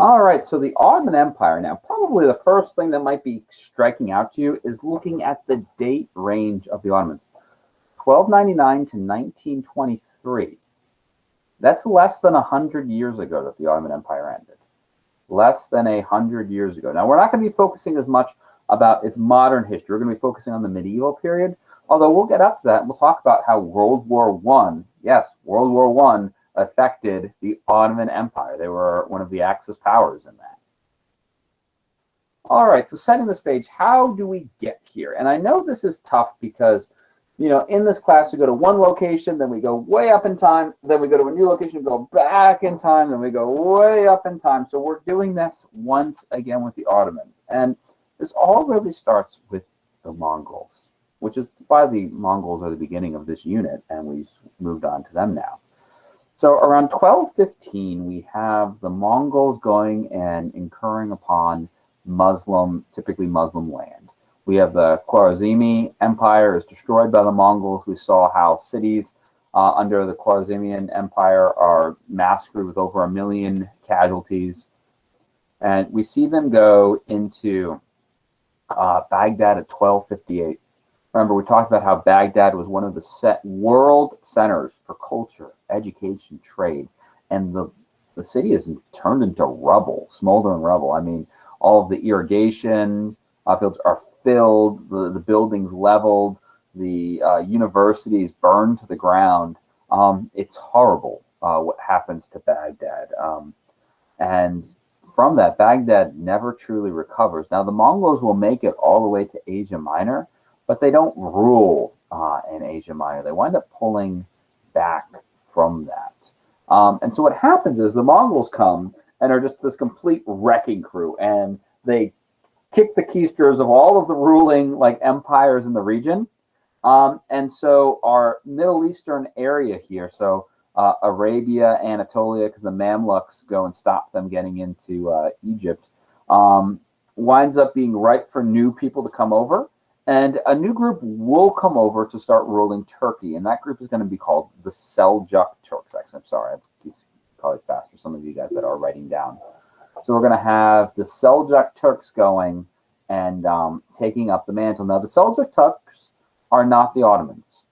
All right, so the Ottoman Empire now, probably the first thing that might be striking out to you is looking at the date range of the Ottomans. 1299 to 1923. That's less than 100 years ago that the Ottoman Empire ended. Less than 100 years ago. Now, we're not going to be focusing as much about its modern history. We're going to be focusing on the medieval period, although we'll get up to that and we'll talk about how World War I, yes, World War I affected the Ottoman Empire. They were one of the Axis powers in that. All right, so setting the stage, how do we get here? And I know this is tough because, you know, in this class we go to one location, then we go way up in time, then we go to a new location, go back in time, then we go way up in time. So we're doing this once again with the Ottomans. And this all really starts with the Mongols, which is why the Mongols are the beginning of this unit, and we've moved on to them now. So around 1215, we have the Mongols going and incurring upon Muslim, typically Muslim land. We have the Khwarezmi Empire is destroyed by the Mongols. We saw how cities under the Khwarezmian Empire are massacred with over 1 million casualties. And we see them go into Baghdad at 1258. Remember, we talked about how Baghdad was one of the world centers for culture, education, trade, and the city is turned into rubble, smoldering rubble. I mean, all of the irrigation fields are filled, the buildings leveled, the universities burned to the ground. It's horrible what happens to Baghdad. And from that, Baghdad never truly recovers. Now, the Mongols will make it all the way to Asia Minor, but they don't rule in Asia Minor. They wind up pulling back from that. And so what happens is the Mongols come and are just this complete wrecking crew, and they kick the keisters of all of the ruling empires in the region. And so our Middle Eastern area here, so Arabia, Anatolia, because the Mamluks go and stop them getting into Egypt, winds up being ripe for new people to come over. And a new group will come over to start ruling Turkey. And that group is going to be called the Seljuk Turks. Actually, I'm sorry, I keep probably fast for some of you guys that are writing down. So we're going to have the Seljuk Turks going and taking up the mantle. Now, the Seljuk Turks are not the Ottomans.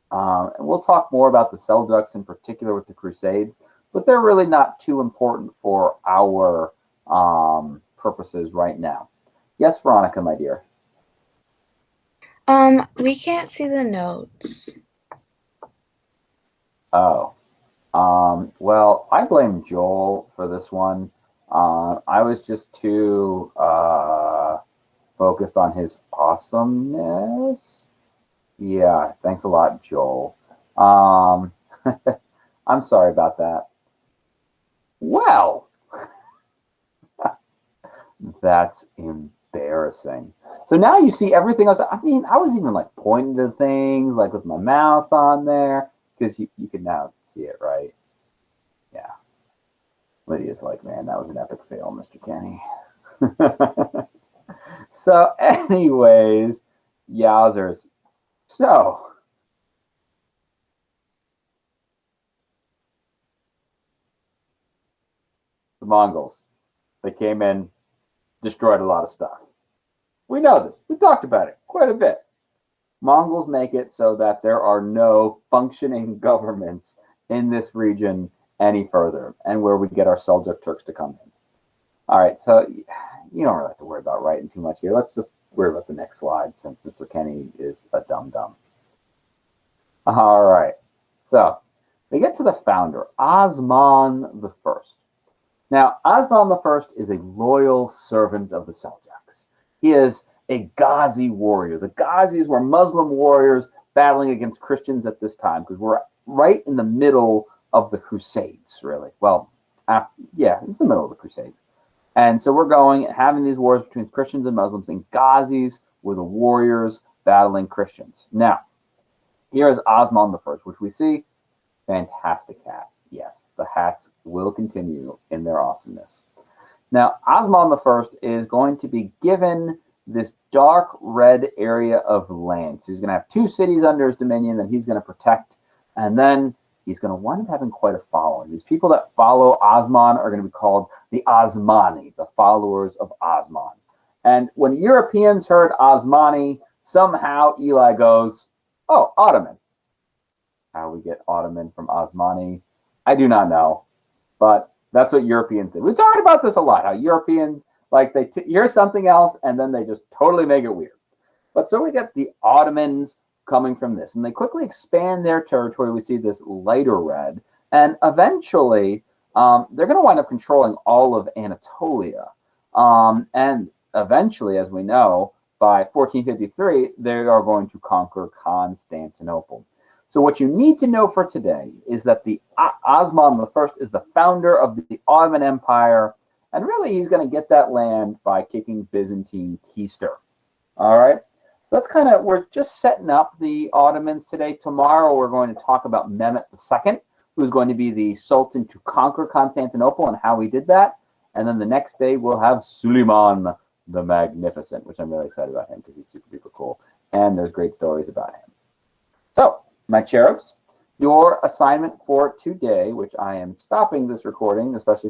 And we'll talk more about the Seljuks in particular with the Crusades, but they're really not too important for our purposes right now. Yes, Veronica, my dear. We can't see the notes. Oh. Well, I blame Joel for this one. I was just too focused on his awesomeness. Yeah, thanks a lot, Joel. I'm sorry about that. Well, that's embarrassing. So now you see everything else. I mean, I was even pointing to things with my mouse on there because you can now see it, right? Yeah. Lydia's like, man, that was an epic fail, Mr. Kenny. So anyways, yowzers. So the Mongols, they came in, destroyed a lot of stuff. We know this. We talked about it quite a bit. Mongols make it so that there are no functioning governments in this region any further, and where we get our Seljuk Turks to come in. All right, so you don't really have to worry about writing too much here. Let's just worry about the next slide since Mr. Kenny is a dum-dum. All right, so we get to the founder, Osmond the First. Now, Osmond the First is a loyal servant of the Seljuks. He is a Ghazi warrior. The Ghazis were Muslim warriors battling against Christians at this time because we're right in the middle of the Crusades, really. Well, yeah, it's the middle of the Crusades. And so we're going and having these wars between Christians and Muslims, and Ghazis were the warriors battling Christians. Now, here is Osmond the First, which we see. Fantastic hat. Yes, the hats will continue in their awesomeness. Now, Osmond the First is going to be given this dark red area of land. So he's going to have 2 cities under his dominion that he's going to protect. And then he's going to wind up having quite a following. These people that follow Osman are going to be called the Osmani, the followers of Osman. And when Europeans heard Osmani, somehow Eli goes, oh, Ottoman. How we get Ottoman from Osmani, I do not know. But that's what Europeans did. We've talked about this a lot, how Europeans, like, they hear something else and then they just totally make it weird. But so we get the Ottomans coming from this, and they quickly expand their territory. We see this lighter red, and eventually they're going to wind up controlling all of Anatolia. And eventually, as we know, by 1453, they are going to conquer Constantinople. So what you need to know for today is that the Osmond the First is the founder of the Ottoman Empire, and really he's going to get that land by kicking Byzantine keister. All right? That's we're just setting up the Ottomans today. Tomorrow we're going to talk about Mehmet II, who's going to be the Sultan to conquer Constantinople and how he did that. And then the next day we'll have Suleiman the Magnificent, which I'm really excited about him because he's super duper cool. And there's great stories about him. So, my cherubs, your assignment for today, which I am stopping this recording, especially because